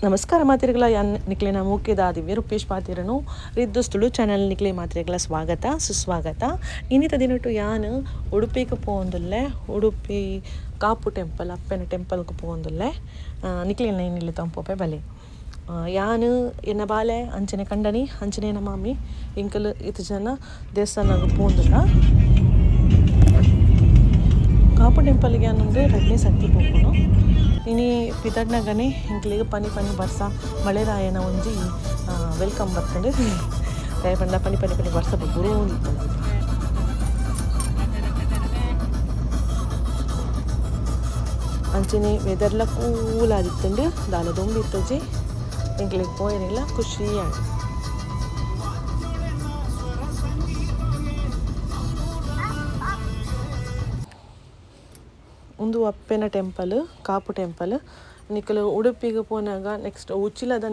ನಮಸ್ಕಾರ ಮಾತಿರೆಗಳ ಯಾನ್ ನಿಕ್ಲಿನ ಮುಖ್ಯದಾದಿವ್ಯ ರೂಪೇಶ್ ಪಾತಿರನು ರಿದ್ದುಸ್ತುಳು ಚಾನಲ್ ನಿಕ್ಲೆ ಮಾತಿರೆಗಳ ಸ್ವಾಗತ ಸುಸ್ವಾಗತ. ಇನ್ನಿತ ದಿನಟು ಯಾನ್ ಉಡುಪಿಗೆ ಪೋಂದುಲ್ಲೆ. ಉಡುಪಿ ಕಾಪು ಟೆಂಪಲ್ ಅಪ್ಪನ ಟೆಂಪಲ್ಗೆ ಪೋಂದುಲ್ಲೆ. ನಿಕ್ಲಿನ ಏನಿಲ್ಲ ತಂಪೋಪೆ ಬಲೆ ಯಾನ್ ಎನ್ನ ಬಾಲೆ ಅಂಚನೆ ಕಂಡನಿ ಅಂಚನೆ ನಮ್ಮ ಮಾಮಿ ಇಂಕಲ್ ಇತ್ತು ಜನ ದೇವಸ್ಥಾನಕ್ಕೆ ಪೋಂದುಲ್ಲ. ಕಾಪು ಟೆಂಪಲ್ಗೆ ಅನ್ನೊಂದು ರಡ್ನೇ ಸತಿ ಪೋಪುನು. ಇನಿ ಪಿತಡ್ನಗನೆ ಇಂಕ್ಲಿಗೆ ಪನಿ ಬರ್ಸ ಮಳೆರಾಯನ ಒಂಜಿ ವೆಲ್ಕಮ್ ಬರ್ತಂಡು ದಯ ಪಂಡ ಪನಿ ಬರ್ಸ ಬುರು ಅಂಚನೆ ವೆದರ್ಲ ಕೂಲ್ ಆದಿತ್ತಂಡು ದಾಲ ದೊಂಬಿತ್ತಜಿ ಇಂಕ್ಲಿಗೆ ಪೋಯನಿಲ್ಲ ಖುಷಿ ಆಗಿ. ಒಂದು ಅಪ್ಪೆನ ಟೆಂಪಲ್ ಕಾಪು ಟೆಂಪಲ್ ನಿಕ್ಕಲು ಉಡುಪಿಗೆ ಪೋನಾಗ ನೆಕ್ಸ್ಟ್ ಉಚ್ಚಿಲದ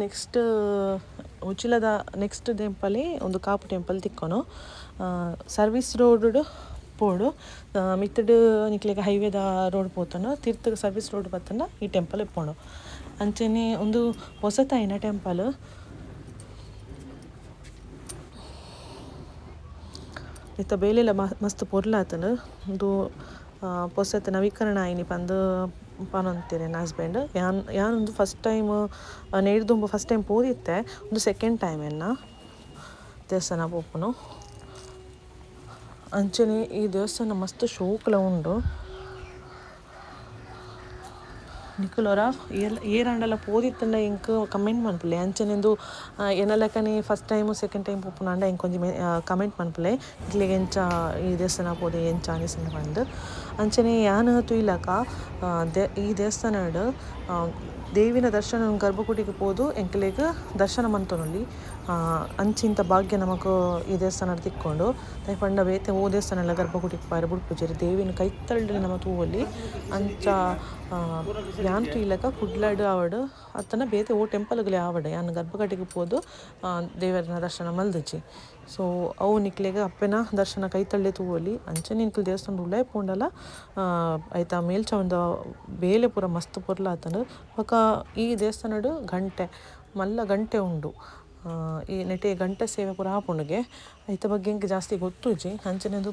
ನೆಕ್ಸ್ಟ್ ಟೆಂಪಲೇ ಒಂದು ಕಾಪು ಟೆಂಪಲ್ ತಿಕ್ಕೊನು. ಸರ್ವಿಸ್ ರೋಡ್ ಪೋಡು ಮಿತ್ತಡ್ ನಿಕ್ಲಿಗೆ ಹೈವೇದ ರೋಡ್ ಪೋತನು ತೀರ್ಥಕ್ಕೆ ಸರ್ವಿಸ್ ರೋಡ್ ಬತ್ತಂಡ ಈ ಟೆಂಪಲ್ ಇಪ್ಪೋಡು. ಅಂಚನೆ ಒಂದು ಹೊಸತಾಯಿನ ಟೆಂಪಲ್ ಇತ್ತ ಬೇಲೆಲ್ಲ ಮಸ್ತ್ ಪೊರ್ಲಾತನು ಒಂದು ಪೊಸತ್ ನವೀಕರಣ ಆಯ್ನಿ ಪಂದು ಪನೊಂತೀರಿ ನನ್ನ ಹಸ್ಬೆಂಡ್. ಯಾನೊಂದು ಫಸ್ಟ್ ಟೈಮ್ ನೇಡ್ದುಂಬ ಫಸ್ಟ್ ಟೈಮ್ ಪೋದಿತ್ತೆ ಒಂದು ಸೆಕೆಂಡ್ ಟೈಮ್ ಎನ್ನ ದೇವಸ್ಥಾನ ಪೋಪುನು. ಅಂಚನೆ ಈ ದೇವಸ್ಥಾನ ಮಸ್ತ್ ಶೋಕುಲ ಉಂಡು. ನಿಖಲೋರ ಏರಂಡಲ ಪೋದಿತ್ತಂಡ ಇಂಕ್ ಕಮೆಂಟ್ ಮನ್ಪುಲೆ ಅಂಚನೆಂದು ಎನ್ನಲೆಕ್ಕನೆ ಫಸ್ಟ್ ಟೈಮು ಸೆಕೆಂಡ್ ಟೈಮ್ ಪೋಪುನಾಂಡ ಇಂಕೊಂಜಿ ಕಮೆಂಟ್ ಮನ್ಪುಲೆ ಇಕ್ಲಿಗೆ ಎಂಚ ಈ ದೇವಸ್ಥಾನ ಪೋದೆ ಎಂಚ ಅನಿಸಂಡು ಬಂದು. ಅಂಚನೆ ಯಾನ್ ತುಯ್ಲಕ ಈ ದೇವಸ್ಥಾನಡ್ ದೇವಿನ ದರ್ಶನ ಗರ್ಭಗುಡಿಗೆ ಪೋದು ಎಂಕ್ಲೆಗ್ ದರ್ಶನ ಮಂತೊನೊಲಿ ಅಂಚಿಂತ ಭಾಗ್ಯ ನಮಕ್ ಈ ದೇವಸ್ಥಾನ ತಿಕ್ಕೊಂಡು ದಯ ಪಂಡ ಬೇತೆ ಓ ದೇವಸ್ಥಾನ ಎಲ್ಲ ಗರ್ಭಗುಡಿಗೆ ಪಾರ ಬುಡ್ಪುಜೆರ್ ದೇವಿನ ಕೈತಲ್ಡ್ರೆ ನಮ್ಮ ತೂವೊಲಿ ಅಂಚ ಯಾನ್ ತುಯ್ಲಕ ಕುಡ್ಲಡ್ ಆವಡ್ ಅತ್ತನ ಬೇತೆ ಓ ಟೆಂಪಲ್ಗಳೇ ಆವಡ್ ಯಾನ್ ಗರ್ಭಗುಡಿಗೆ ಪೋದು ದೇವರನ ದರ್ಶನ ಮಲ್ದಿಜಿ. ಸೊ ಅವು ನಿಕ್ಲೆಗ್ ಅಪ್ಪೆನ ದರ್ಶನ ಕೈತಲ್ಡೆ ತೂವೊಲಿ ಅಂಚನೆ ನಿಕ್ಲು ದೇವಸ್ಥಾನ ಉಳ್ಳೇ ಪೋಂಡಲ ಐತ ಮೇಲ್ಚಂದ ಬೇಲೆ ಪೂರ ಮಸ್ತ್ ಪೊರ್ಲಾತಂಡು ಬೊಕ ಈ ದೇವಸ್ಥಾನಡ್ ಮಲ್ಲ ಗಂಟೆ ಉಂಡು. ಈ ನೆಟೆ ಗಂಟೆ ಸೇವೆ ಪೂರ ಆಪುಂಡುಗೆ ಐತ ಬಗ್ಗೆ ಎಂಕ್ ಜಾಸ್ತಿ ಗೊತ್ತುಜಿ. ಅಂಚನೆದು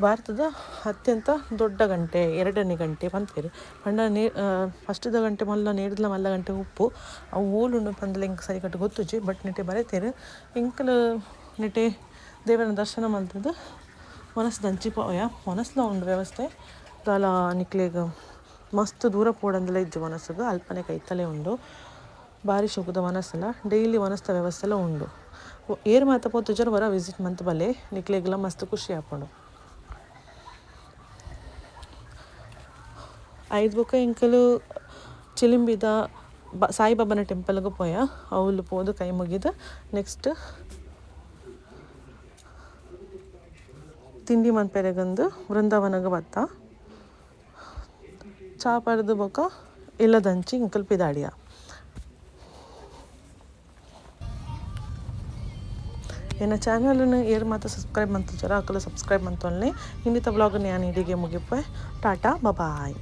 ಭಾರತದ ಅತ್ಯಂತ ದೊಡ್ಡ ಗಂಟೆ ಎರಡನೇ ಗಂಟೆ ಪನ್ಪೆರ್ ಪಂಡ ಫಸ್ಟ್ದ ಗಂಟೆ ಮಲ್ಲ ಗಂಟೆ ಉಪ್ಪು ಅವು ಓಲುಂಡು ಪಂದಲ ಎಂಕ್ ಸರಿ ಕಟ್ಟು ಗೊತ್ತುಜಿ. ಬಟ್ ನೆಟೆ ಬರೆತೇರು ಎಂಕಲ್ ನೆಟೆ ದೇವರ ದರ್ಶನ ಮಲ್ತದು ಮನಸ್ಸು ದಂಚಿ ಪೋಯ ಮನಸ್ಸುಲ ಉಂಡು ವ್ಯವಸ್ಥೆ ದಾಲ ನಿಕ್ಲೆಗ್ ಮಸ್ತ್ ದೂರ ಪೋಡಂದೆಲ್ಲ ಇಜ್ಜು ಮನಸ್ಸುಗೆ ಅಲ್ಪನೆ ಕೈತಲೇ ಉಂಡು. ಭಾರಿ ಶುಕುದ ಮನಸ್ಸೆಲ್ಲ ಡೈಲಿ ಮನಸ್ತ ವ್ಯವಸ್ಥೆ ಎಲ್ಲ ಉಂಡು. ಏರ್ ಮಾತ ಪೋತುಜರು ವರ ವಿಸಿಟ್ ಮಂತ್ ಬಲೆ ನಿಕ್ಲೆಗ್ಲ ಮಸ್ತ್ ಖುಷಿ ಆಪುಂಡು. ಐದು ಬೊಕ ಎಂಕಲು ಚಿಲಿಂಬಿದ ಸಾಯಿಬಾಬಾನ ಟೆಂಪಲ್ಗೆ ಪೋಯ ಅವಳು ಪೋದು ಕೈ ಮುಗಿದು ನೆಕ್ಸ್ಟ್ ತಿಂಡಿ ಮನ್ಪೆರೆಗಂದು ವೃಂದಾವನಗೆ ಬತ್ತ ಚಾ ಪಡ್ದು ಬೊಕ ಇಲ್ಲದಂಚಿ ಇಂಕಲ್ ಪಿದಾಡಿಯ. ಎನ್ನ ಚಾನಲ್ನ ಏರ್ ಮಾತ ಸಬ್ಸ್ಕ್ರೈಬ್ ಮಂತುಜರ ಅಕಲು ಸಬ್ಸ್ಕ್ರೈಬ್ ಮಂತೊಲ್ನೆ. ಇನ್ನಿತ ಬ್ಲಾಗ್ನ ನಾನು ಇಡಿಗೆ ಮುಗಿಪೆ. ಟಾಟಾ ಬಾಯ್.